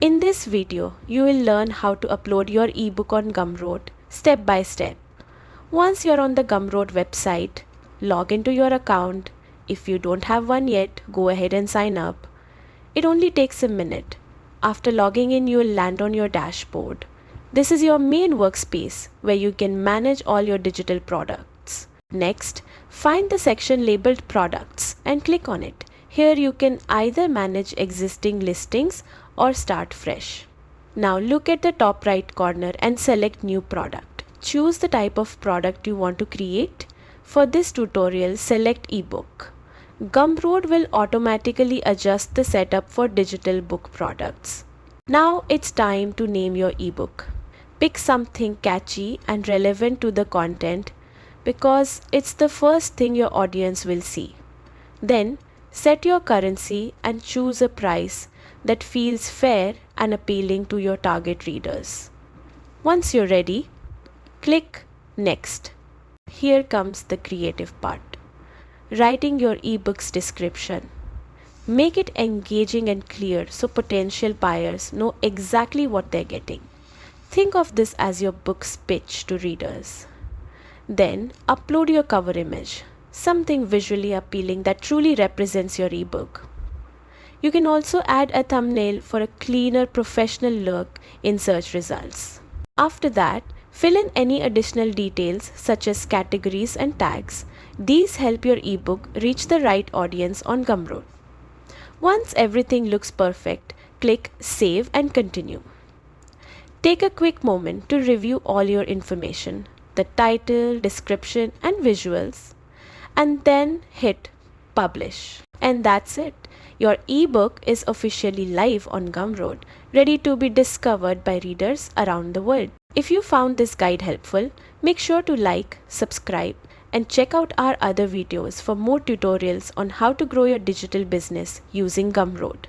In this video, you will learn how to upload your ebook on Gumroad step by step. Once you're on the Gumroad website, log into your account. If you don't have one yet, go ahead and sign up. It only takes a minute. After logging in, you will land on your dashboard. This is your main workspace where you can manage all your digital products. Next, find the section labeled Products and click on it. Here you can either manage existing listings or start fresh. Now look at the top right corner and select New Product. Choose the type of product you want to create. For this tutorial, select Ebook. Gumroad will automatically adjust the setup for digital book products. Now it's time to name your ebook. Pick something catchy and relevant to the content because it's the first thing your audience will see. Then set your currency and choose a price that feels fair and appealing to your target readers. Once you're ready, click Next. Here comes the creative part. Writing your ebook's description. Make it engaging and clear so potential buyers know exactly what they're getting. Think of this as your book's pitch to readers. Then upload your cover image, something visually appealing that truly represents your ebook. You can also add a thumbnail for a cleaner, professional look in search results. After that, fill in any additional details such as categories and tags. These help your ebook reach the right audience on Gumroad. Once everything looks perfect, click Save and Continue. Take a quick moment to review all your information, the title, description, and visuals, and then hit Publish. And that's it. Your ebook is officially live on Gumroad, ready to be discovered by readers around the world. If you found this guide helpful, make sure to like, subscribe, and check out our other videos for more tutorials on how to grow your digital business using Gumroad.